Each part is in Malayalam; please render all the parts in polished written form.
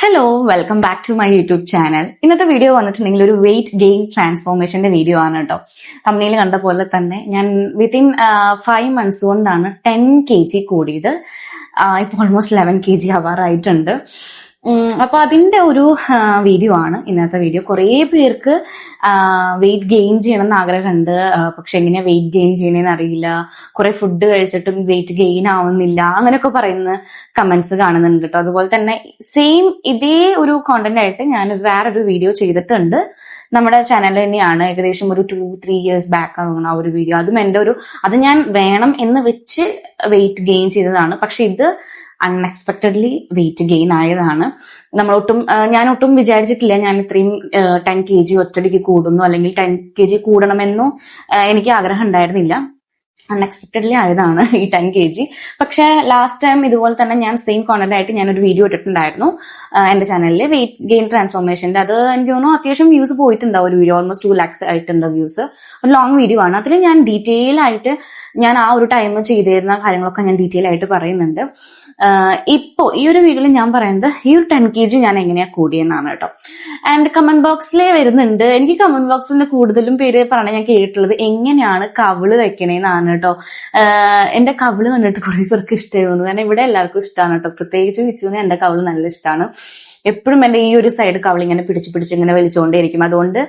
Hello welcome back to my YouTube channel. ഇന്നത്തെ വീഡിയോ വന്നിട്ടുണ്ടെങ്കിൽ ഒരു വെയിറ്റ് ഗെയിൻ ട്രാൻസ്ഫോർമേഷന്റെ വീഡിയോ ആണ് കേട്ടോ. തമ്മിൽ കണ്ട പോലെ തന്നെ ഞാൻ വിത്തിൻ 5 months കൊണ്ടാണ് 10 kg കൂടിയത്. ഇപ്പൊ ഓൾമോസ്റ്റ് 11 kg ആവാറായിട്ടുണ്ട്. അപ്പൊ അതിന്റെ ഒരു വീഡിയോ ആണ് ഇന്നത്തെ വീഡിയോ. കുറെ പേർക്ക് വെയിറ്റ് ഗെയിൻ ചെയ്യണം എന്ന് ആഗ്രഹമുണ്ട്, പക്ഷെ എങ്ങനെയാ വെയിറ്റ് ഗെയിൻ ചെയ്യണമെന്ന് അറിയില്ല, കുറെ ഫുഡ് കഴിച്ചിട്ടും വെയിറ്റ് ഗെയിൻ ആവുന്നില്ല, അങ്ങനെയൊക്കെ പറയുന്ന കമന്റ്സ് കാണുന്നുണ്ട് കേട്ടോ. അതുപോലെ തന്നെ സെയിം ഇതേ ഒരു കോണ്ടന്റ് ആയിട്ട് ഞാൻ വേറൊരു വീഡിയോ ചെയ്തിട്ടുണ്ട് നമ്മുടെ ചാനൽ തന്നെയാണ്. ഏകദേശം ഒരു 2-3 years ബാക്ക് ആകുന്ന ആ ഒരു വീഡിയോ. അതും എന്റെ അത് ഞാൻ വേണം എന്ന് വെച്ച് വെയിറ്റ് ഗെയിൻ ചെയ്തതാണ്. പക്ഷെ ഇത് അൺഎക്സ്പെക്ടഡ്ലി വെയിറ്റ് ഗെയിൻ ആയതാണ്. ഞാൻ ഒട്ടും വിചാരിച്ചിട്ടില്ല ഞാൻ ഇത്രയും 10 kg ഒറ്റടിക്ക് കൂടുന്നു, അല്ലെങ്കിൽ 10 kg കൂടണമെന്നോ എനിക്ക് ആഗ്രഹം ഉണ്ടായിരുന്നില്ല. അൺഎക്സ്പെക്ടഡ്ലി ആയതാണ് ഈ 10 kg. പക്ഷെ ലാസ്റ്റ് ടൈം ഇതുപോലെ തന്നെ ഞാൻ സെയിം കോണ്ടന്റ് ആയിട്ട് ഞാനൊരു വീഡിയോ ഇട്ടിട്ടുണ്ടായിരുന്നു എന്റെ ചാനലിൽ, വെയിറ്റ് ഗെയിൻ ട്രാൻസ്ഫോർമേഷന്റെ. അത് എനിക്ക് തോന്നുന്നു അത്യാവശ്യം വ്യൂസ് പോയിട്ടുണ്ടാവും. ഒരു വീഡിയോ ഓൾമോസ്റ്റ് 2 lakhs ആയിട്ടുണ്ട് വ്യൂസ്. ഒരു ലോങ് വീഡിയോ ആണ്. അതിൽ ഞാൻ ഡീറ്റെയിൽ ആയിട്ട് ഞാൻ ആ ഒരു ടൈം ചെയ്തിരുന്ന കാര്യങ്ങളൊക്കെ ഞാൻ ഡീറ്റെയിൽ ആയിട്ട് പറയുന്നുണ്ട്. ഇപ്പോ ഈ ഒരു വീഡിയോയിൽ ഞാൻ പറയുന്നത് ഈ ഒരു 10 kg ഞാൻ എങ്ങനെയാ കൂടിയെന്നാണ് കേട്ടോ. ആൻഡ് കമന്റ് ബോക്സിൽ വരുന്നുണ്ട്, എനിക്ക് കമന്റ് ബോക്സിൽ കൂടുതലും പേര് പറഞ്ഞ ഞാൻ കേട്ടിട്ടുള്ളത് എങ്ങനെയാണ് കവിള് വെക്കണേന്നാണ് കേട്ടോ. എന്റെ കവിള് കണ്ടിട്ട് കുറെ പേർക്ക് ഇഷ്ടമായി തോന്നുന്നു. കാരണം ഇവിടെ എല്ലാവർക്കും ഇഷ്ടമാണ് കേട്ടോ. പ്രത്യേകിച്ച് വിച്ചുവിന് എന്റെ കവിള് നല്ല ഇഷ്ടമാണ്. എപ്പോഴും എന്റെ ഈ ഒരു സൈഡ് കവിള് ഇങ്ങനെ പിടിച്ച് ഇങ്ങനെ വലിച്ചുകൊണ്ടേയിരിക്കും. അതുകൊണ്ട്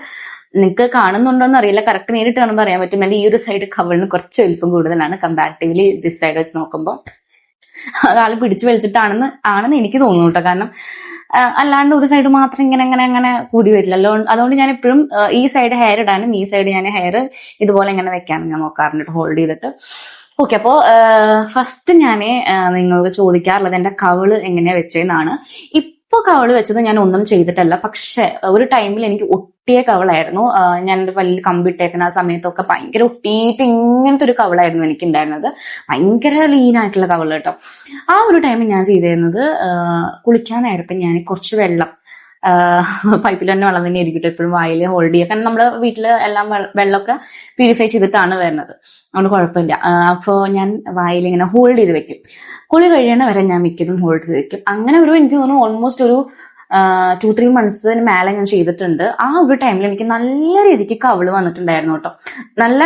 നിങ്ങൾക്ക് കാണുന്നുണ്ടോന്ന് അറിയില്ല, കറക്റ്റ് നേരിട്ട് കാണുമ്പോൾ അറിയാൻ പറ്റും എന്റെ ഈ ഒരു സൈഡ് കവിളിന് കുറച്ച് വലിപ്പം കൂടുതലാണ് കമ്പാരിറ്റീവ്ലി ദിസ് സൈഡ് വെച്ച് നോക്കുമ്പോൾ. അതാള് പിടിച്ചു വലിച്ചിട്ടാണെന്ന് എനിക്ക് തോന്നുന്നു കേട്ടോ. കാരണം അല്ലാണ്ട് ഒരു സൈഡ് മാത്രം ഇങ്ങനെ കൂടി വരില്ലല്ലോ. അതുകൊണ്ട് ഞാൻ എപ്പോഴും ഈ സൈഡ് ഹെയർ ഇടാനും ഈ സൈഡ് ഞാൻ ഹെയർ ഇതുപോലെ ഇങ്ങനെ വെക്കാനും ഞാൻ നോക്കാറുണ്ട്, ഹോൾഡ് ചെയ്തിട്ട്. ഓക്കെ, അപ്പോ ഫസ്റ്റ് ഞാൻ നിങ്ങൾക്ക് ചോദിക്കാറുള്ളത് എന്റെ കവിള് എങ്ങനെയാ വെച്ചതെന്നാണ്. ഇപ്പൊ കവിള് വെച്ചത് ഞാൻ ഒന്നും ചെയ്തിട്ടല്ല, പക്ഷെ ഒരു ടൈമിൽ എനിക്ക് ഒട്ടിയ കവിളായിരുന്നു. ഞാൻ വലിയ കമ്പിട്ടേക്കുന്ന ആ സമയത്തൊക്കെ ഭയങ്കര ഒട്ടിയിട്ട് ഇങ്ങനത്തെ ഒരു കവിളായിരുന്നു എനിക്ക് ഉണ്ടായിരുന്നത്. ഭയങ്കര ലീനായിട്ടുള്ള കവിള് കേട്ടോ. ആ ഒരു ടൈമിൽ ഞാൻ ചെയ്തിരുന്നത്, കുളിക്കാൻ നേരത്തെ ഞാൻ കുറച്ച് വെള്ളം, പൈപ്പിൽ തന്നെ വെള്ളം തന്നെ ആയിരിക്കും എപ്പോഴും വായിൽ ഹോൾഡ് ചെയ്യുക. കാരണം നമ്മുടെ വീട്ടില് എല്ലാം വെള്ളമൊക്കെ പ്യൂരിഫൈ ചെയ്തിട്ടാണ് വരുന്നത്, അതുകൊണ്ട് കുഴപ്പമില്ല. അപ്പോൾ ഞാൻ വായിൽ ഇങ്ങനെ ഹോൾഡ് ചെയ്ത് വെക്കും. കുളി കഴിയണ വരെ ഞാൻ മിക്കതും ഹോൾഡ് ചെയ്ത് വെക്കും. അങ്ങനെ എനിക്ക് തോന്നുന്നു ഓൾമോസ്റ്റ് ഒരു 2-3 months മേലെ ഞാൻ ചെയ്തിട്ടുണ്ട്. ആ ഒരു ടൈമിൽ എനിക്ക് നല്ല രീതിക്ക് കവിള് വന്നിട്ടുണ്ടായിരുന്നു കേട്ടോ. നല്ല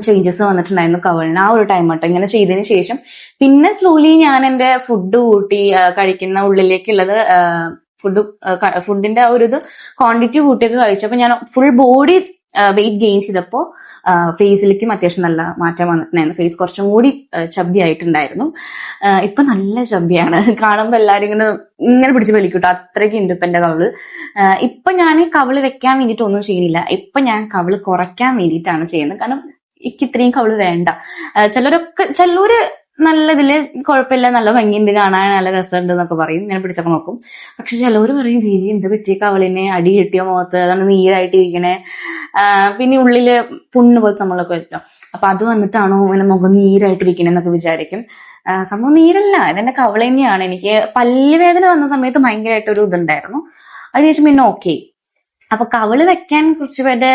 ചേഞ്ചസ് വന്നിട്ടുണ്ടായിരുന്നു കവിളിന് ആ ഒരു ടൈം കേട്ടോ. ഇങ്ങനെ ചെയ്തതിന് ശേഷം പിന്നെ സ്ലോലി ഞാൻ എന്റെ ഫുഡ് കൂട്ടി, കഴിക്കുന്ന ഉള്ളിലേക്കുള്ളത് ഫുഡിന്റെ ആ ഒരു ക്വാണ്ടിറ്റി കൂട്ടിയൊക്കെ കഴിച്ചപ്പോ ഞാൻ ഫുൾ ബോഡി വെയിറ്റ് ഗെയിൻ ചെയ്തപ്പോ ഫേസിലേക്കും അത്യാവശ്യം നല്ല മാറ്റം വന്നിട്ടുണ്ടായിരുന്നു. ഫേസ് കുറച്ചും കൂടി ചബ്ബി ആയിട്ടുണ്ടായിരുന്നു. ഇപ്പൊ നല്ല ചബ്ബിയാണ്. കാണുമ്പോ എല്ലാരും ഇങ്ങനെ പിടിച്ച് വലിക്കൂട്ടോ, അത്രയ്ക്ക് ഉണ്ട് ഇപ്പൊ എന്റെ കവിള്. ഇപ്പൊ ഞാൻ കവിള് വെക്കാൻ വേണ്ടിയിട്ട് ഒന്നും ചെയ്യുന്നില്ല. ഇപ്പൊ ഞാൻ കവിള് കുറയ്ക്കാൻ വേണ്ടിയിട്ടാണ് ചെയ്യുന്നത്. കാരണം എനിക്ക് ഇത്രയും കവിള് വേണ്ട. ചിലര് നല്ല ഇതില് കുഴപ്പമില്ല, നല്ല ഭംഗിയുണ്ട്, കാണാൻ നല്ല രസമുണ്ട് എന്നൊക്കെ പറയും, ഞാൻ പിടിച്ചൊക്കെ നോക്കും. പക്ഷെ ചിലവര് പറയും ദീദി എന്ത് പറ്റിയ കവളിനെ, അടി കിട്ടിയോ മുഖത്ത്, അതാണ് നീരായിട്ടിരിക്കണേ, പിന്നെ ഉള്ളില് പുണ്ണ് പോലത്തെ നമ്മളൊക്കെ വയ്ക്കാം, അപ്പൊ അത് വന്നിട്ടാണോ ഇങ്ങനെ മുഖം നീരായിട്ടിരിക്കണേ എന്നൊക്കെ വിചാരിക്കും. സംഭവം നീരല്ല, ഇതെന്റെ കവള തന്നെയാണ്. എനിക്ക് പല്ലുവേദന വന്ന സമയത്ത് ഭയങ്കരമായിട്ടൊരു ഇതുണ്ടായിരുന്നു. അതിനുശേഷം പിന്നെ ഓക്കെ. അപ്പൊ കവിള് വെക്കാൻ കുറച്ച് പേരുടെ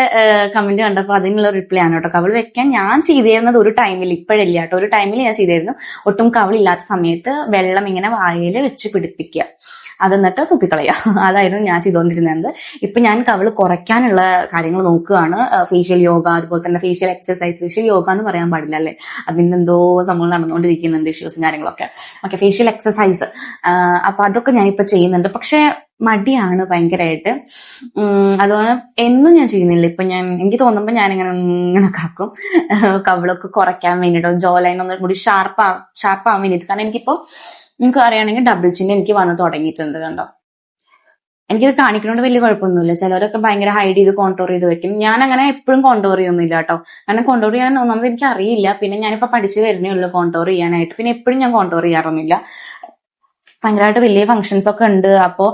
കമന്റ് കണ്ടപ്പോ അതിനുള്ള റിപ്ലൈ ആണ് കേട്ടോ. കവിള് വെക്കാൻ ഞാൻ ചെയ്തിരുന്നത് ഒരു ടൈമിൽ, ഇപ്പോഴില്ല കേട്ടോ, ഒരു ടൈമിൽ ഞാൻ ചെയ്തിരുന്നു. ഒട്ടും കവിളില്ലാത്ത സമയത്ത് വെള്ളം ഇങ്ങനെ വായിൽ വെച്ച് പിടിപ്പിക്കുക, അതെന്നിട്ട് തുപ്പിക്കളയുക, അതായിരുന്നു ഞാൻ ചെയ്തുകൊണ്ടിരുന്നത്. ഇപ്പൊ ഞാൻ കവിള് കുറയ്ക്കാനുള്ള കാര്യങ്ങൾ നോക്കുകയാണ്. ഫേഷ്യൽ യോഗ, അതുപോലെ തന്നെ ഫേഷ്യൽ എക്സസൈസ്. ഫേഷ്യൽ യോഗ എന്ന് പറയാൻ പാടില്ല അല്ലേ, അതിന്റെ എന്തോ സംഭവം നടന്നുകൊണ്ടിരിക്കുന്നുണ്ട്, ഇഷ്യൂസും കാര്യങ്ങളൊക്കെ. ഓക്കെ, ഫേഷ്യൽ എക്സസൈസ്, അപ്പൊ അതൊക്കെ ഞാനിപ്പോ ചെയ്യുന്നുണ്ട്. പക്ഷെ മടിയാണ് ഭയങ്കരമായിട്ട്. അതുകൊണ്ട് എന്നും ഞാൻ ചെയ്യുന്നില്ല. ഇപ്പൊ എനിക്ക് തോന്നുമ്പോ ഞാൻ ഇങ്ങനെ കാക്കും കവിളൊക്കെ കുറയ്ക്കാൻ വേണ്ടിട്ടോ, ജോ ലൈൻ ഒന്നും കൂടി ഷാർപ്പാവാൻ വേണ്ടിയിട്ട്. കാരണം എനിക്കിപ്പോ നിങ്ങൾക്ക് അറിയുകയാണെങ്കിൽ ഡബിൾ ചിൻ എനിക്ക് വന്ന് തുടങ്ങിയിട്ടുണ്ട് കണ്ടോ. എനിക്കിത് കാണിക്കണോണ്ട് വലിയ കുഴപ്പമൊന്നുമില്ല. ചിലവരൊക്കെ ഭയങ്കര ഹൈഡ് ചെയ്ത് കോണ്ടോർ ചെയ്ത് വെക്കും. ഞാൻ അങ്ങനെ എപ്പോഴും കോണ്ടോർ ചെയ്യൊന്നുമില്ല കേട്ടോ. കാരണം കോണ്ടോർ ചെയ്യാൻ ഒന്നാമത് എനിക്ക് അറിയില്ല, പിന്നെ ഞാനിപ്പോ പഠിച്ചു വരുന്നേ ഉള്ളൂ കോണ്ടോർ ചെയ്യാനായിട്ട്. പിന്നെ എപ്പോഴും ഞാൻ കോണ്ടോർ ചെയ്യാറൊന്നുമില്ല. ഭയങ്കരമായിട്ട് വലിയ ഫംഗ്ഷൻസ് ഒക്കെ ഉണ്ട്, അപ്പോ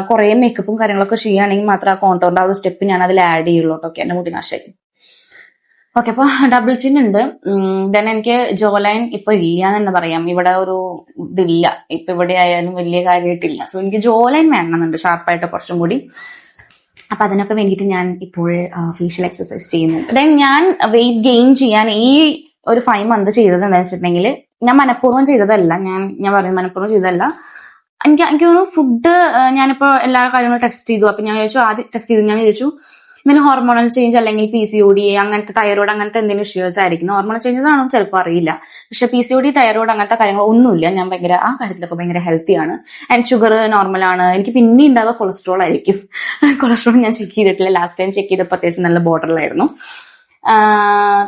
കുറെ മേക്കപ്പും കാര്യങ്ങളൊക്കെ ചെയ്യുകയാണെങ്കിൽ മാത്രം ആ കോണ്ടോറിന്റെ ആ ഒരു സ്റ്റെപ്പ് ഞാൻ അതിൽ ആഡ് ചെയ്യുള്ളൂ കേട്ടോ. എന്റെ മുടി നാശമായി. ഓക്കെ, അപ്പൊ ഡബിൾ ചിൻ ഉണ്ട്. ദെൻ എനിക്ക് ജോ ലൈൻ ഇപ്പൊ ഇല്ല എന്ന് തന്നെ പറയാം. ഇവിടെ ഒരു ഇതില്ല ഇപ്പൊ, ഇവിടെ ആയാലും വലിയ കാര്യമായിട്ടില്ല. സോ എനിക്ക് ജോ ലൈൻ വേണമെന്നുണ്ട് ഷാർപ്പായിട്ട് കുറച്ചും കൂടി. അപ്പൊ അതിനൊക്കെ വേണ്ടിയിട്ട് ഞാൻ ഇപ്പോൾ ഫേഷ്യൽ എക്സസൈസ് ചെയ്യുന്നുണ്ട്. ദെൻ ഞാൻ വെയിറ്റ് ഗെയിൻ ചെയ്യാൻ ഈ ഒരു 5 months ചെയ്തത് എന്താ വെച്ചിട്ടുണ്ടെങ്കിൽ, ഞാൻ മനഃപൂർവ്വം ചെയ്തതല്ല. ഞാൻ പറയുന്നത് മനഃപൂർവ്വം ചെയ്തതല്ല. എനിക്ക് തോന്നുന്നു ഫുഡ് ഞാനിപ്പോ എല്ലാ കാര്യങ്ങളും ടെസ്റ്റ് ചെയ്തു. അപ്പൊ ഞാൻ വിചാരിച്ചു ആദ്യം ടെസ്റ്റ് ചെയ്തു ഞാൻ വിചാരിച്ചു ഇങ്ങനെ ഹോർമോണൽ ചേഞ്ച് അല്ലെങ്കിൽ PCOD അങ്ങനത്തെ തൈറോയ്ഡ് അങ്ങനത്തെ എന്തെങ്കിലും ഇഷ്യൂസ് ആയിരിക്കും. ഹോർമോണൽ ചേഞ്ചസ് ആണോ ചിലപ്പോൾ അറിയില്ല. പക്ഷെ PCOD തൈറോയ്ഡ് അങ്ങനത്തെ കാര്യങ്ങൾ ഒന്നുമില്ല. ഞാൻ ഭയങ്കര ആ കാര്യത്തിലൊക്കെ ഭയങ്കര ഹെൽത്തിയാണ്. ആൻഡ് ഷുഗർ നോർമലാണ്. എനിക്ക് പിന്നെ ഉണ്ടാവുക കൊളസ്ട്രോൾ ആയിരിക്കും. കൊളസ്ട്രോൾ ഞാൻ ചെക്ക് ചെയ്തിട്ടില്ല. ലാസ്റ്റ് ടൈം ചെക്ക് ചെയ്തപ്പോൾ അത്യാവശ്യം നല്ല ബോർഡറിലായിരുന്നു.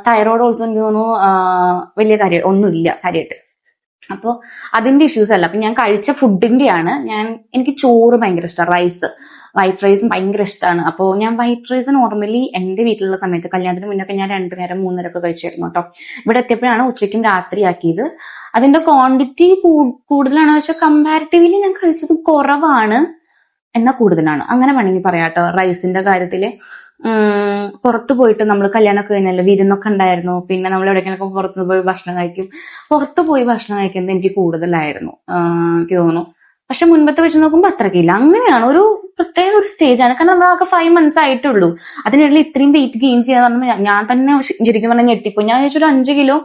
തൈറോയ്ഡ് ഓൾസോ എനിക്ക് തോന്നുന്നു വലിയ കാര്യം ഒന്നുമില്ല കാര്യമായിട്ട്. അപ്പോൾ അതിന്റെ ഇഷ്യൂസ് അല്ല. അപ്പൊ ഞാൻ കഴിച്ച ഫുഡിന്റെയാണ്. എനിക്ക് ചോറ് ഭയങ്കര ഇഷ്ടമാണ്. വൈറ്റ് റൈസും ഭയങ്കര ഇഷ്ടമാണ്. അപ്പോൾ ഞാൻ വൈറ്റ് റൈസ് നോർമലി എന്റെ വീട്ടിലുള്ള സമയത്ത് കല്യാണത്തിന് മുന്നൊക്കെ ഞാൻ 2 നേരം 3 നേരം ഒക്കെ കഴിച്ചിരുന്നു കേട്ടോ. ഇവിടെ എത്തിയപ്പോഴാണ് ഉച്ചയ്ക്കും രാത്രി ആക്കിയത്. അതിന്റെ ക്വാണ്ടിറ്റി കൂടുതലാണ്, പക്ഷെ കമ്പാരിറ്റീവ്ലി ഞാൻ കഴിച്ചത് കുറവാണ് എന്നാൽ കൂടുതലാണ്, അങ്ങനെ വേണമെങ്കിൽ പറയാം കേട്ടോ. റൈസിന്റെ കാര്യത്തില് പുറത്തു പോയിട്ട് നമ്മൾ കല്യാണമൊക്കെ കഴിഞ്ഞല്ലോ, വിരുന്നൊക്കെ ഉണ്ടായിരുന്നു. പിന്നെ നമ്മൾ എവിടെയെങ്കിലൊക്കെ പുറത്തു പോയി ഭക്ഷണം കഴിക്കും. പുറത്തു പോയി ഭക്ഷണം കഴിക്കുന്നത് എനിക്ക് കൂടുതലായിരുന്നു എനിക്ക് തോന്നുന്നു. പക്ഷെ മുൻപത്തെ വെച്ച് നോക്കുമ്പോൾ അത്രയ്ക്കില്ല. അങ്ങനെയാണ്, ഒരു പ്രത്യേക ഒരു സ്റ്റേജാണ്. കാരണം നമ്മളൊക്കെ 5 months ആയിട്ടുള്ളൂ. അതിനിടയിൽ ഇത്രയും വെയിറ്റ് ഗെയിൻ ചെയ്യാന്ന് പറഞ്ഞാൽ ഞാൻ തന്നെ ശരിക്കും പറഞ്ഞാൽ ഞെട്ടിപ്പോയി. ഞാൻ വിചാരിച്ചൊരു 5 കിലോ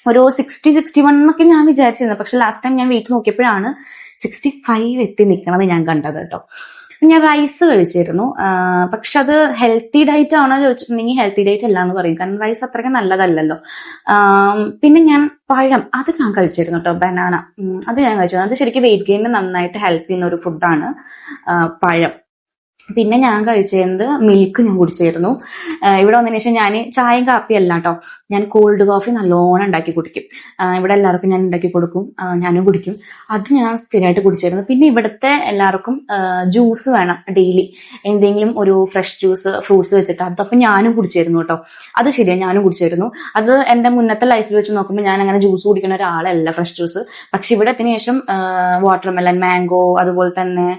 ഒരു 60-61 എന്നൊക്കെ ഞാൻ വിചാരിച്ചിരുന്നത്. പക്ഷെ ലാസ്റ്റ് ടൈം ഞാൻ വെയിറ്റ് നോക്കിയപ്പോഴാണ് 65 എത്തി നിൽക്കണത് ഞാൻ കണ്ടത് കേട്ടോ. ഞാൻ റൈസ് കഴിച്ചിരുന്നു. പക്ഷെ അത് ഹെൽത്തി ഡയറ്റ് ആണോ ചോദിച്ചിട്ടുണ്ടെങ്കിൽ ഹെൽത്തി ഡയറ്റ് അല്ല എന്ന് പറയും. കാരണം റൈസ് അത്രയ്ക്ക് നല്ലതല്ലല്ലോ. പിന്നെ ഞാൻ പഴം അത് ഞാൻ കഴിച്ചിരുന്നു കേട്ടോ. ബനാന അത് ഞാൻ കഴിച്ചിരുന്നു. അത് ശരിക്കും വെയിറ്റ് ഗെയിനിന് നന്നായിട്ട് ഹെൽപ്പ് ചെയ്യുന്ന ഒരു ഫുഡാണ് പഴം. പിന്നെ ഞാൻ കഴിച്ചിരുന്നത് മിൽക്ക് ഞാൻ കുടിച്ചിരുന്നു. ഇവിടെ വന്നതിന് ശേഷം ഞാൻ ചായയും കാപ്പിയും അല്ല കേട്ടോ, ഞാൻ കോൾഡ് കോഫി നല്ലോണം ഉണ്ടാക്കി കുടിക്കും. ഇവിടെ എല്ലാവർക്കും ഞാൻ ഉണ്ടാക്കി കൊടുക്കും, ഞാനും കുടിക്കും. അത് ഞാൻ സ്ഥിരമായിട്ട് കുടിച്ചിരുന്നു. പിന്നെ ഇവിടുത്തെ എല്ലാവർക്കും ജ്യൂസ് വേണം ഡെയിലി, എന്തെങ്കിലും ഒരു ഫ്രഷ് ജ്യൂസ് ഫ്രൂട്ട്സ് വെച്ചിട്ട്. അതപ്പം ഞാനും കുടിച്ചിരുന്നു കേട്ടോ. അത് ശരിയാണ്, ഞാനും കുടിച്ചിരുന്നു. അത് എന്റെ മുന്നത്തെ ലൈഫിൽ വെച്ച് നോക്കുമ്പോൾ ഞാൻ അങ്ങനെ ജ്യൂസ് കുടിക്കുന്ന ഒരാളല്ല, ഫ്രഷ് ജ്യൂസ്. പക്ഷെ ഇവിടെ എത്തിയതിനു ശേഷം വാട്ടർമെലൺ, മാംഗോ, അതുപോലെ തന്നെ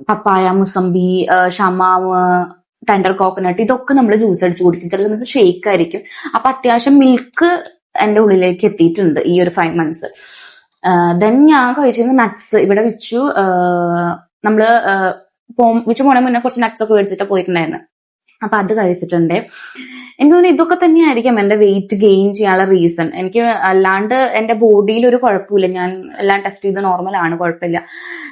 പപ്പായ, മുസംബി, ഷമാവ്, ടെൻഡർ കോക്കനട്ട്, ഇതൊക്കെ നമ്മൾ ജ്യൂസ് അടിച്ച് കുടിക്കും. ചില സമയത്ത് ഷേക്ക് ആയിരിക്കും. അപ്പൊ അത്യാവശ്യം മിൽക്ക് എന്റെ ഉള്ളിലേക്ക് എത്തിയിട്ടുണ്ട് ഈ ഒരു 5 months. ദെൻ ഞാൻ കഴിച്ചിരുന്ന നട്ട്സ് ഇവിടെ വിച്ചു നമ്മള് വിച്ചു പോണ മുന്നേ കുറച്ച് നട്ട്സ് ഒക്കെ മേടിച്ചിട്ട് പോയിട്ടുണ്ടായിരുന്നു. അപ്പൊ അത് കഴിച്ചിട്ടുണ്ട്. എനിക്ക് തോന്നുന്നു ഇതൊക്കെ തന്നെയായിരിക്കും എന്റെ വെയിറ്റ് ഗെയിൻ ചെയ്യാനുള്ള റീസൺ. എനിക്ക് അല്ലാണ്ട് എന്റെ ബോഡിയിൽ ഒരു കുഴപ്പമില്ല. ഞാൻ എല്ലാം ടെസ്റ്റ് ചെയ്ത് നോർമലാണ്, കുഴപ്പമില്ല.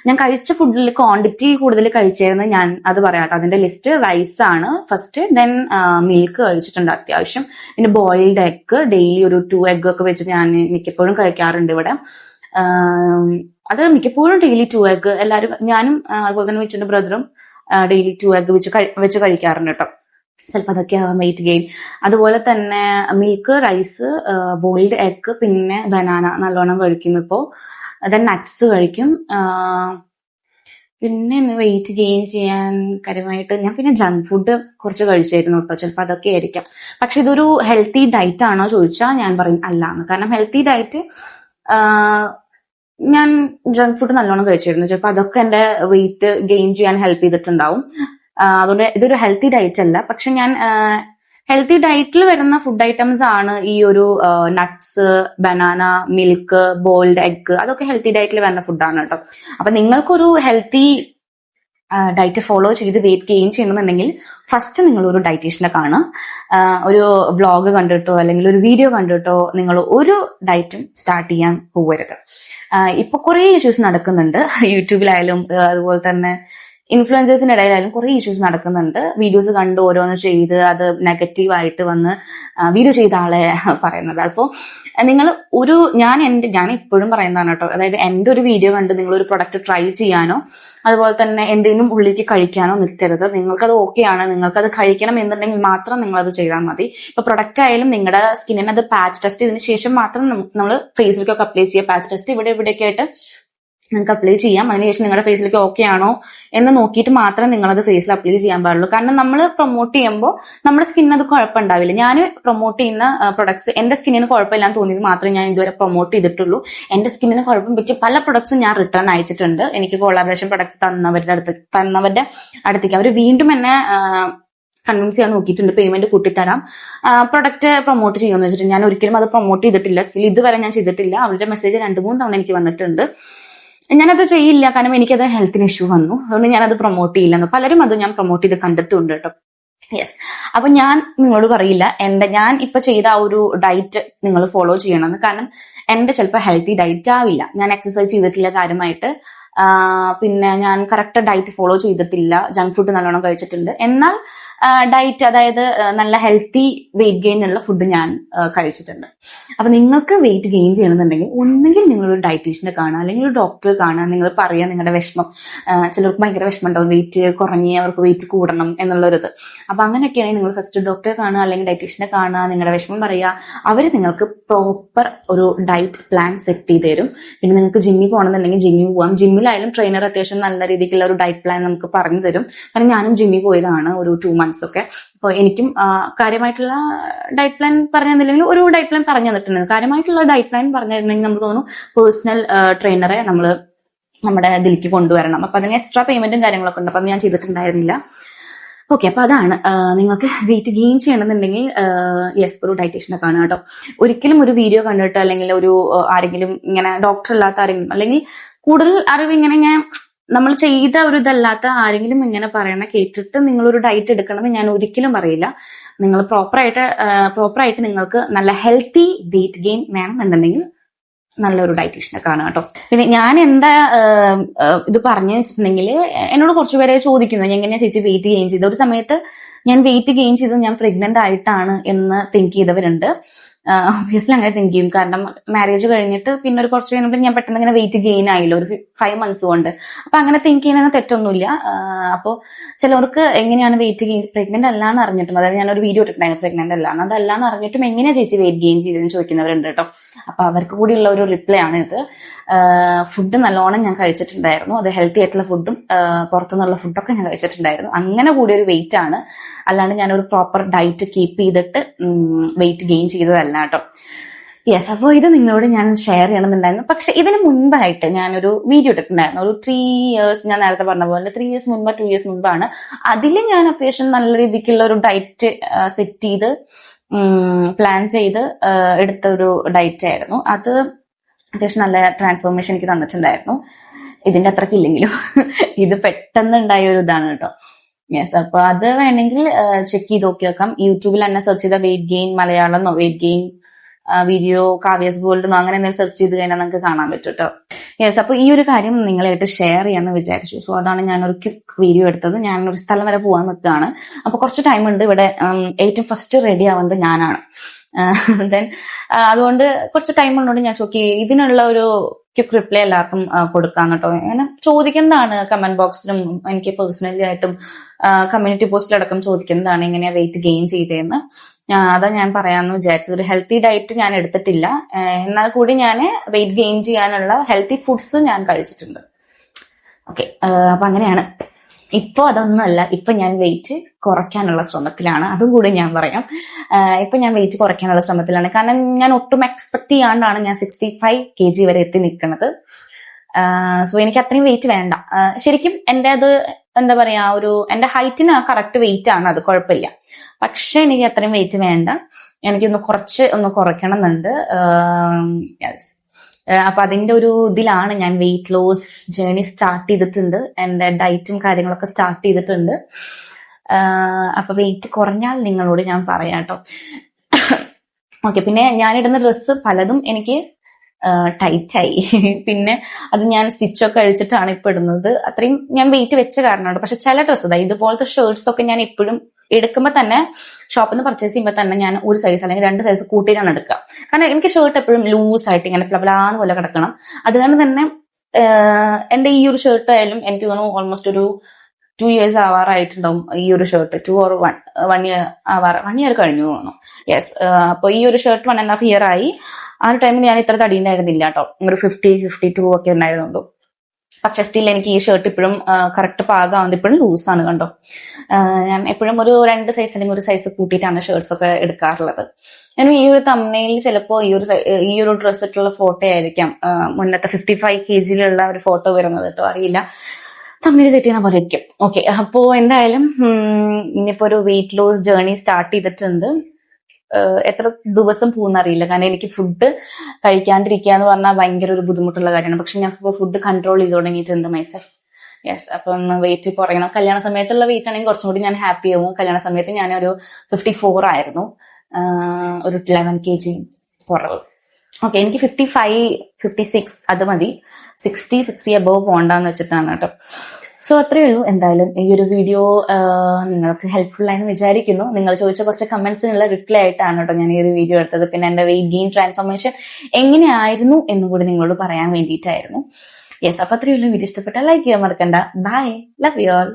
ഞാൻ കഴിച്ച ഫുഡിൽ ക്വാണ്ടിറ്റി കൂടുതൽ കഴിച്ചിരുന്നത് ഞാൻ അത് പറയാട്ടോ. അതിന്റെ ലിസ്റ്റ് റൈസ് ആണ് ഫസ്റ്റ്, ദെൻ മിൽക്ക് കഴിച്ചിട്ടുണ്ട് അത്യാവശ്യം. പിന്നെ ബോയിൽഡ് എഗ് ഡെയിലി ഒരു 2 egg ഒക്കെ വെച്ച് ഞാൻ മിക്കപ്പോഴും കഴിക്കാറുണ്ട് ഇവിടെ. അത് മിക്കപ്പോഴും ഡെയിലി 2 egg എല്ലാവരും, ഞാനും അതുപോലെ തന്നെ വെച്ചിട്ടുണ്ട് ബ്രദറും ഡെയിലി 2 egg വെച്ച് കഴിക്കാറുണ്ട് കേട്ടോ. ചിലപ്പോൾ അതൊക്കെ ആവാം വെയിറ്റ് ഗെയിൻ. അതുപോലെ തന്നെ മിൽക്ക്, റൈസ്, ബോയിൽഡ് എഗ്, പിന്നെ ബനാന നല്ലോണം കഴിക്കും ഇപ്പോൾ. ദെൻ നട്ട്സ് കഴിക്കും. പിന്നെ വെയിറ്റ് ഗെയിൻ ചെയ്യാൻ കാര്യമായിട്ട് ഞാൻ പിന്നെ ജങ്ക് ഫുഡ് കുറച്ച് കഴിച്ചായിരുന്നു കേട്ടോ. ചിലപ്പോൾ അതൊക്കെ ആയിരിക്കാം. പക്ഷെ ഇതൊരു ഹെൽത്തി ഡയറ്റ് ആണോ ചോദിച്ചാൽ ഞാൻ പറയും അല്ലാന്ന്. കാരണം ഹെൽത്തി ഡയറ്റ് ഞാൻ ജങ്ക് ഫുഡ് നല്ലോണം കഴിച്ചിരുന്നു. ചിലപ്പോൾ അതൊക്കെ എന്റെ വെയിറ്റ് ഗെയിൻ ചെയ്യാൻ ഹെൽപ്പ് ചെയ്തിട്ടുണ്ടാവും. അതുകൊണ്ട് ഇതൊരു ഹെൽത്തി ഡയറ്റ് അല്ല. പക്ഷെ ഞാൻ ഹെൽത്തി ഡയറ്റിൽ വരുന്ന ഫുഡ് ഐറ്റംസ് ആണ് ഈ ഒരു nuts, banana, milk, boiled egg, അതൊക്കെ ഹെൽത്തി ഡയറ്റിൽ വരുന്ന ഫുഡാണ് കേട്ടോ. അപ്പൊ നിങ്ങൾക്കൊരു ഹെൽത്തി ഡയറ്റ് ഫോളോ ചെയ്ത് വെയിറ്റ് ഗെയിൻ ചെയ്യണമെന്നുണ്ടെങ്കിൽ ഫസ്റ്റ് നിങ്ങൾ ഒരു ഡയറ്റീഷ്യനെ കാണുക. ഒരു വ്ളോഗ് കണ്ടിട്ടോ അല്ലെങ്കിൽ ഒരു വീഡിയോ കണ്ടിട്ടോ നിങ്ങൾ ഒരു ഡയറ്റും സ്റ്റാർട്ട് ചെയ്യാൻ പോകരുത്. ഇപ്പൊ കുറെ ഇഷ്യൂസ് നടക്കുന്നുണ്ട് യൂട്യൂബിലായാലും അതുപോലെ തന്നെ ഇൻഫ്ലുവൻസേഴ്സിന്റെ ഇടയിലായാലും കുറെ ഇഷ്യൂസ് നടക്കുന്നുണ്ട്. വീഡിയോസ് കണ്ട് ഓരോന്ന് ചെയ്ത് അത് നെഗറ്റീവായിട്ട് വന്ന് വീഡിയോ ചെയ്ത ആളെ പറയുന്നത്. അപ്പോൾ നിങ്ങൾ ഞാൻ ഇപ്പോഴും പറയുന്നതാണ് കേട്ടോ. അതായത് എന്റെ ഒരു വീഡിയോ കണ്ട് നിങ്ങൾ ഒരു പ്രൊഡക്റ്റ് ട്രൈ ചെയ്യാനോ അതുപോലെ തന്നെ എന്തെങ്കിലും ഉള്ളിലേക്ക് കഴിക്കാനോ നിൽക്കരുത്. നിങ്ങൾക്കത് ഓക്കെ ആണ്, നിങ്ങൾക്കത് കഴിക്കണം എന്നുണ്ടെങ്കിൽ മാത്രം നിങ്ങളത് ചെയ്താൽ മതി. ഇപ്പൊ പ്രൊഡക്റ്റ് ആയാലും നിങ്ങളുടെ സ്കിന്നിന് അത് പാച്ച് ടെസ്റ്റ് ചെയ്തതിനു ശേഷം മാത്രം നമ്മൾ ഫേസിലേക്കൊക്കെ അപ്ലൈ ചെയ്യുക. പാച്ച് ടെസ്റ്റ് ഇവിടെയൊക്കെ ആയിട്ട് നിങ്ങൾക്ക് അപ്ലൈ ചെയ്യാം. അതിനുശേഷം നിങ്ങളുടെ ഫേസിലേക്ക് ഓക്കെ ആണോ എന്ന് നോക്കിയിട്ട് മാത്രം നിങ്ങളത് ഫേസിൽ അപ്ലൈ ചെയ്യാൻ പാടുള്ളൂ. കാരണം നമ്മൾ പ്രൊമോട്ട് ചെയ്യുമ്പോൾ നമ്മുടെ സ്കിന്നിന് അത് കുഴപ്പമുണ്ടാവില്ല. ഞാൻ പ്രൊമോട്ട് ചെയ്യുന്ന പ്രൊഡക്ട്സ് എന്റെ സ്കിന്നിന് കുഴപ്പമില്ലാന്ന് തോന്നിയത് മാത്രമേ ഞാൻ ഇതുവരെ പ്രൊമോട്ട് ചെയ്തിട്ടുള്ളൂ. എന്റെ സ്കിന്നിന് കുഴപ്പം പറ്റിയ പല പ്രൊഡക്ട്സും ഞാൻ റിട്ടേൺ അയച്ചിട്ടുണ്ട്. എനിക്ക് കൊളാബറേഷൻ പ്രൊഡക്ട്സ് തന്നവരുടെ അടുത്തേക്ക് അവർ വീണ്ടും എന്നെ കൺവിൻസ് ചെയ്യാൻ നോക്കിയിട്ടുണ്ട്. പേയ്മെന്റ് കൂട്ടിത്തരാം, പ്രൊഡക്റ്റ് പ്രൊമോട്ട് ചെയ്യുമെന്ന് വെച്ചിട്ട് ഞാൻ ഒരിക്കലും അത് പ്രൊമോട്ട് ചെയ്തിട്ടില്ല. സ്റ്റിൽ ഇതുവരെ ഞാൻ ചെയ്തിട്ടില്ല. അവരുടെ മെസ്സേജ് 2-3 തവണ എനിക്ക് വന്നിട്ടുണ്ട്. ഞാനത് ചെയ്യില്ല, കാരണം എനിക്കത് ഹെൽത്തിന് ഇഷ്യൂ വന്നു. അതുകൊണ്ട് ഞാനത് പ്രൊമോട്ട് ചെയ്യില്ലെന്ന്. പലരും അത് ഞാൻ പ്രൊമോട്ട് ചെയ്ത് കണ്ടിട്ടുണ്ട് കേട്ടോ. യെസ്. അപ്പൊ ഞാൻ നിങ്ങളോട് പറയില്ല ഞാൻ ഇപ്പൊ ചെയ്ത ആ ഒരു ഡയറ്റ് നിങ്ങൾ ഫോളോ ചെയ്യണമെന്ന്. കാരണം എന്റെ ചിലപ്പോൾ ഹെൽത്തി ഡയറ്റ് ആവില്ല. ഞാൻ എക്സസൈസ് ചെയ്തിട്ടില്ല കാര്യമായിട്ട്. പിന്നെ ഞാൻ കറക്റ്റ് ഡയറ്റ് ഫോളോ ചെയ്തിട്ടില്ല. ജങ്ക് ഫുഡ് നല്ലോണം കഴിച്ചിട്ടുണ്ട്. എന്നാൽ ഡയറ്റ്, അതായത് നല്ല ഹെൽത്തി വെയിറ്റ് ഗെയിൻ ഉള്ള ഫുഡ് ഞാൻ കഴിച്ചിട്ടുണ്ട്. അപ്പൊ നിങ്ങൾക്ക് വെയിറ്റ് ഗെയിൻ ചെയ്യണമെന്നുണ്ടെങ്കിൽ ഒന്നുകിൽ നിങ്ങളൊരു ഡയറ്റീഷ്യനെ കാണുക, അല്ലെങ്കിൽ ഒരു ഡോക്ടറെ കാണുക. നിങ്ങൾ പറയുക നിങ്ങളുടെ വിഷമം. ചിലർക്ക് ഭയങ്കര വിഷമം ഉണ്ടാവും, വെയിറ്റ് കുറഞ്ഞ് അവർക്ക് വെയിറ്റ് കൂടണം എന്നുള്ളൊരിത്. അപ്പൊ അങ്ങനെയൊക്കെയാണെങ്കിൽ നിങ്ങൾ ഫസ്റ്റ് ഡോക്ടറെ കാണുക, അല്ലെങ്കിൽ ഡയറ്റീഷ്യനെ കാണുക, നിങ്ങളുടെ വിഷമം പറയുക. അവർ നിങ്ങൾക്ക് പ്രോപ്പർ ഒരു ഡയറ്റ് പ്ലാൻ സെറ്റ് ചെയ്ത് തരും. പിന്നെ നിങ്ങൾക്ക് ജിമ്മിൽ പോകണമെന്നുണ്ടെങ്കിൽ ജിമ്മിൽ പോകാം. ജിമ്മിലായാലും ട്രെയിനർ അത്യാവശ്യം നല്ല രീതിക്കുള്ള ഒരു ഡയറ്റ് പ്ലാൻ നമുക്ക് പറഞ്ഞു തരും. കാരണം ഞാനും ജിമ്മിൽ പോയതാണ് ഒരു 2 months ഒക്കെ. അപ്പോൾ എനിക്കും കാര്യമായിട്ടുള്ള ഡയറ്റ് പ്ലാൻ പറഞ്ഞു തന്നില്ലെങ്കിൽ ഒരു ഡയറ്റ് പ്ലാൻ പറഞ്ഞു തന്നിട്ടുണ്ട്. കാര്യമായിട്ടുള്ള ഡയറ്റ് പ്ലാൻ പറഞ്ഞു തരുന്നെങ്കിൽ നമുക്ക് തോന്നുന്നു പേഴ്സണൽ ട്രെയിനറെ നമ്മുടെ ഇതിലേക്ക് കൊണ്ടുവരണം. അപ്പൊ അതിന് എക്സ്ട്രാ പേയ്മെന്റും കാര്യങ്ങളൊക്കെ ഉണ്ട്. അപ്പൊ അത് ഞാൻ ചെയ്തിട്ടുണ്ടായിരുന്നില്ല. ഓക്കെ, അപ്പൊ അതാണ്. നിങ്ങൾക്ക് വെയിറ്റ് ഗെയിൻ ചെയ്യണമെന്നുണ്ടെങ്കിൽ യെസ്, ഒരു ഡയറ്റീഷ്യനെ കാണുക കേട്ടോ. ഒരിക്കലും ഒരു വീഡിയോ കണ്ടിട്ട്, അല്ലെങ്കിൽ ഒരു ആരെങ്കിലും ഇങ്ങനെ ഡോക്ടർ അല്ലാത്ത ആരെങ്കിലും, അല്ലെങ്കിൽ കൂടുതൽ അറിവ് ഇങ്ങനെ നമ്മൾ ചെയ്ത ഒരു ഇതല്ലാത്ത ആരെങ്കിലും ഇങ്ങനെ പറയണ കേട്ടിട്ട് നിങ്ങളൊരു ഡയറ്റ് എടുക്കണമെന്ന് ഞാൻ ഒരിക്കലും പറയില്ല. നിങ്ങൾ പ്രോപ്പറായിട്ട് നിങ്ങൾക്ക് നല്ല ഹെൽത്തി വെയിറ്റ് ഗെയിൻ വേണം എന്നുണ്ടെങ്കിൽ നല്ലൊരു ഡയറ്റീഷ്യനെ കാണുക കേട്ടോ. പിന്നെ ഞാൻ എന്താ ഇത് പറഞ്ഞു വെച്ചിട്ടുണ്ടെങ്കിൽ, എന്നോട് കുറച്ച് പേരെ ചോദിക്കുന്നു എങ്ങനെയാ ചേച്ചി വെയിറ്റ് ഗെയിൻ ചെയ്തത്. ഒരു സമയത്ത് ഞാൻ വെയിറ്റ് ഗെയിൻ ചെയ്തത് ഞാൻ പ്രഗ്നന്റ് ആയിട്ടാണ് എന്ന് തിങ്ക് ചെയ്തവരുണ്ട്. ഒബ്വിയസ്ലി അങ്ങനെ തിങ്ക് ചെയ്യും. കാരണം മാരേജ് കഴിഞ്ഞിട്ട് പിന്നെ ഒരു കുറച്ച് കഴിഞ്ഞപ്പോൾ ഞാൻ പെട്ടെന്ന് ഇങ്ങനെ വെയിറ്റ് ഗെയിൻ ആയില്ലോ, ഒരു 5 months കൊണ്ട്. അപ്പൊ അങ്ങനെ തിങ്ക് ചെയ്യുന്ന തെറ്റൊന്നുമില്ല. അപ്പോൾ ചിലവർക്ക് എങ്ങനെയാണ് വെയിറ്റ് ഗെയിൻ, പ്രഗ്നന്റ് അല്ല എന്ന് അറിഞ്ഞിട്ടും, അതായത് ഞാനൊരു വീഡിയോ ഇട്ടിട്ടുണ്ടായിരുന്നു പ്രഗ്നന്റ് അല്ല എന്ന് അറിഞ്ഞിട്ടും എങ്ങനെയാ ചേച്ചി വെയിറ്റ് ഗെയിൻ ചെയ്തതെന്ന് ചോദിക്കുന്നവരുണ്ട് കേട്ടോ. അപ്പൊ അവർക്ക് കൂടിയുള്ള ഒരു റിപ്ലൈ ആണ് ഇത്. ഫുഡ് നല്ലോണം ഞാൻ കഴിച്ചിട്ടുണ്ടായിരുന്നു. അത് ഹെൽത്തി ആയിട്ടുള്ള ഫുഡും പുറത്തുനിന്നുള്ള ഫുഡൊക്കെ ഞാൻ കഴിച്ചിട്ടുണ്ടായിരുന്നു. അങ്ങനെ കൂടിയൊരു വെയിറ്റ് ആണ്. അല്ലാണ്ട് ഞാനൊരു പ്രോപ്പർ ഡയറ്റ് കീപ്പ് ചെയ്തിട്ട് വെയിറ്റ് ഗെയിൻ ചെയ്തതല്ല കേട്ടോ. യെസ്, അപ്പോൾ ഇത് നിങ്ങളോട് ഞാൻ ഷെയർ ചെയ്യണമെന്നുണ്ടായിരുന്നു. പക്ഷെ ഇതിന് മുൻപായിട്ട് ഞാനൊരു വീഡിയോ ഇട്ടിട്ടുണ്ടായിരുന്നു. ഒരു 3 years, ഞാൻ നേരത്തെ പറഞ്ഞ പോലെ 3 years മുൻപ്, 2 years മുൻപാണ്. അതിൽ ഞാൻ അത്യാവശ്യം നല്ല രീതിക്കുള്ള ഒരു ഡയറ്റ് സെറ്റ് ചെയ്ത് പ്ലാൻ ചെയ്ത് എടുത്ത ഒരു ഡയറ്റ് ആയിരുന്നു. അത് അത്യാവശ്യം നല്ല ട്രാൻസ്ഫോർമേഷൻ എനിക്ക് തന്നിട്ടുണ്ടായിരുന്നു. ഇതിന്റെ അത്രയ്ക്ക് ഇല്ലെങ്കിലും ഇത് പെട്ടെന്ന് ഉണ്ടായ ഒരു ഇതാണ് കേട്ടോ. യെസ്, അപ്പൊ അത് വേണമെങ്കിൽ ചെക്ക് ചെയ്ത് നോക്കാം. യൂട്യൂബിൽ തന്നെ സെർച്ച് ചെയ്ത weight gain Malayalam, weight gain video, Kavya's world അങ്ങനെ എന്തെങ്കിലും സെർച്ച് ചെയ്ത് കഴിഞ്ഞാൽ നിങ്ങൾക്ക് കാണാൻ പറ്റും കേട്ടോ. യെസ്, അപ്പൊ ഈ ഒരു കാര്യം നിങ്ങളായിട്ട് ഷെയർ ചെയ്യാന്ന് വിചാരിച്ചു. സോ അതാണ് ഞാനൊരു ക്വിക്ക് വീഡിയോ എടുത്തത്. ഞാൻ ഒരു സ്ഥലം വരെ പോകാൻ നിൽക്കുകയാണ്. അപ്പൊ കുറച്ച് ടൈം ഉണ്ട്. ഇവിടെ ഏറ്റവും ഫസ്റ്റ് റെഡി ആവുന്നത് ഞാനാണ്. ദെൻ അതുകൊണ്ട് കുറച്ച് ടൈം ഉള്ളതുകൊണ്ട് ഞാൻ ഇതിനുള്ള ഒരു ക്വിക്ക് റിപ്ലൈ എല്ലാവർക്കും കൊടുക്കാം കേട്ടോ. അങ്ങനെ ചോദിക്കുന്നതാണ് കമന്റ് ബോക്സിലും, എനിക്ക് പേഴ്സണലി ആയിട്ടും കമ്മ്യൂണിറ്റി പോസ്റ്റിലടക്കം ചോദിക്കുന്നതാണ് എങ്ങനെയാ വെയിറ്റ് ഗെയിൻ ചെയ്തതെന്ന്. അതാ ഞാൻ പറയാമെന്ന് വിചാരിച്ചത്. ഒരു ഹെൽത്തി ഡയറ്റ് ഞാൻ എടുത്തിട്ടില്ല, എന്നാൽ കൂടി ഞാൻ വെയിറ്റ് ഗെയിൻ ചെയ്യാനുള്ള ഹെൽത്തി ഫുഡ്സ് ഞാൻ കഴിച്ചിട്ടുണ്ട്. ഓക്കെ, അപ്പൊ അങ്ങനെയാണ്. ഇപ്പൊ അതൊന്നുമല്ല, ഇപ്പൊ ഞാൻ വെയിറ്റ് കുറയ്ക്കാനുള്ള ശ്രമത്തിലാണ്. അതും കൂടി ഞാൻ പറയാം. ഇപ്പൊ ഞാൻ വെയിറ്റ് കുറയ്ക്കാനുള്ള ശ്രമത്തിലാണ്. കാരണം ഞാൻ ഒട്ടും എക്സ്പെക്ട് ചെയ്യാണ്ടാണ് ഞാൻ 65 kg വരെ എത്തി നിൽക്കുന്നത്. സോ എനിക്ക് അത്രയും വെയിറ്റ് വേണ്ട. ശരിക്കും എന്റെ അത് എന്താ പറയാ, എന്റെ ഹൈറ്റിന് കറക്റ്റ് വെയിറ്റ് ആണ്, അത് കുഴപ്പമില്ല. പക്ഷെ എനിക്ക് അത്രയും വെയിറ്റ് വേണ്ട. എനിക്കൊന്ന് കുറയ്ക്കണം എന്നുണ്ട്. യെസ്, അപ്പൊ അതിന്റെ ഒരു ഇതിലാണ് ഞാൻ വെയിറ്റ് ലോസ് ജേർണി സ്റ്റാർട്ട് ചെയ്തിട്ടുണ്ട്. എന്റെ ഡയറ്റും കാര്യങ്ങളൊക്കെ സ്റ്റാർട്ട് ചെയ്തിട്ടുണ്ട്. അപ്പൊ വെയിറ്റ് കുറഞ്ഞാൽ നിങ്ങളോട് ഞാൻ പറയാം കേട്ടോ. ഓക്കെ, പിന്നെ ഞാനിടുന്ന ഡ്രസ്സ് പലതും എനിക്ക് ടൈറ്റായി. പിന്നെ അത് ഞാൻ സ്റ്റിച്ചൊക്കെ അഴിച്ചിട്ടാണ് ഇപ്പൊ ഇടുന്നത്. അത്രയും ഞാൻ വെയിറ്റ് വെച്ച കാരണമാണ്. പക്ഷെ ചില ഡ്രസ്സ്, ഇതുപോലത്തെ ഷർട്ട്സ് ഒക്കെ ഞാൻ എപ്പോഴും എടുക്കുമ്പോൾ തന്നെ, ഷോപ്പിൽ നിന്ന് പർച്ചേസ് ചെയ്യുമ്പോൾ തന്നെ ഞാൻ ഒരു സൈസ് അല്ലെങ്കിൽ 2 സൈസ് കൂട്ടിയിട്ടാണ് എടുക്കുക. കാരണം എനിക്ക് ഷർട്ട് എപ്പോഴും ലൂസ് ആയിട്ട് ഇങ്ങനെ പ്ലബലാന്ന് പോലെ കിടക്കണം. അതുകൊണ്ട് തന്നെ എന്റെ ഈ ഒരു ഷർട്ട് ആയാലും എനിക്ക് തോന്നുന്നു ഓൾമോസ്റ്റ് ഒരു 2 years ആവാറായിട്ടുണ്ടാവും. ഈ ഒരു ഷർട്ട് 2 or 1 year 1 year കഴിഞ്ഞു തോന്നുന്നു. യെസ്, അപ്പൊ ഈ ഒരു ഷർട്ട് 1.5 year ആയി. ആ ഒരു ടൈമിൽ ഞാൻ ഇത്ര തടി ഉണ്ടായിരുന്നില്ല കേട്ടോ. ഒരു 50-52 ഒക്കെ ഉണ്ടായിരുന്നുള്ളൂ. പക്ഷെ സ്റ്റിൽ എനിക്ക് ഈ ഷർട്ട് ഇപ്പോഴും കറക്റ്റ് പാകമാവുന്നത് ഇപ്പോഴും ലൂസാണ് കണ്ടോ. ഞാൻ എപ്പോഴും ഒരു 2 സൈസ് അല്ലെങ്കിൽ 1 സൈസ് കൂട്ടിയിട്ടാണ് ഷർട്ട്സ് ഒക്കെ എടുക്കാറുള്ളത്. ഞാൻ ഈ ഒരു തംബ്നെയിൽ ചിലപ്പോൾ ഈ ഒരു ഡ്രസ് ഇട്ടുള്ള ഫോട്ടോ ആയിരിക്കാം മുന്നത്തെ 55 kg ഒരു ഫോട്ടോ വരുന്നത് കേട്ടോ, അറിയില്ല. തമ്മിൽ സെറ്റ് ചെയ്യുന്ന പോലെ ഇരിക്കും. ഓക്കെ, അപ്പോ എന്തായാലും ഇനിയിപ്പോ ഒരു വെയിറ്റ് ലോസ് ജേർണി സ്റ്റാർട്ട് ചെയ്തിട്ടുണ്ട്. എത്ര ദിവസം പോകുന്നറിയില്ല. കാരണം എനിക്ക് ഫുഡ് കഴിക്കാണ്ടിരിക്കുക എന്ന് പറഞ്ഞാൽ ഭയങ്കര ഒരു ബുദ്ധിമുട്ടുള്ള കാര്യമാണ്. പക്ഷെ ഞാൻ ഇപ്പോൾ ഫുഡ് കൺട്രോൾ ചെയ്ത് തുടങ്ങിയിട്ടുണ്ട് മൈസെൽഫ്. യെസ്. അപ്പൊ ഒന്ന് വെയിറ്റ് കുറയണം. കല്യാണ സമയത്തുള്ള വെയിറ്റ് ആണെങ്കിൽ കുറച്ചും കൂടി ഞാൻ ഹാപ്പി ആവും. കല്യാണ സമയത്ത് ഞാൻ ഒരു 54 ആയിരുന്നു, ഒരു 11 kg കുറവ്. ഓക്കെ, എനിക്ക് 55, 56 അത് മതി. 60 അബവ് പോകണ്ടെന്ന് വെച്ചിട്ടാണ് കേട്ടോ. സോ അത്രയേ ഉള്ളൂ. എന്തായാലും ഈ ഒരു വീഡിയോ നിങ്ങൾക്ക് ഹെൽപ്ഫുൾ ആയെന്ന് വിചാരിക്കുന്നു. നിങ്ങൾ ചോദിച്ച കുറച്ച് കമന്റ്സിനുള്ള റിപ്ലൈ ആയിട്ടാണ് കേട്ടോ ഞാൻ ഈ ഒരു വീഡിയോ എടുത്തത്. പിന്നെ എന്റെ വെയിറ്റ് ഗെയിൻ ട്രാൻസ്ഫോർമേഷൻ എങ്ങനെയായിരുന്നു എന്നും കൂടി നിങ്ങളോട് പറയാൻ വേണ്ടിയിട്ടായിരുന്നു. യെസ്, അപ്പൊ അത്രയേ ഉള്ളൂ. വീഡിയോ ഇഷ്ടപ്പെട്ടാൽ ലൈക്ക് ചെയ്യാൻ മറക്കണ്ട. Bye, love you all.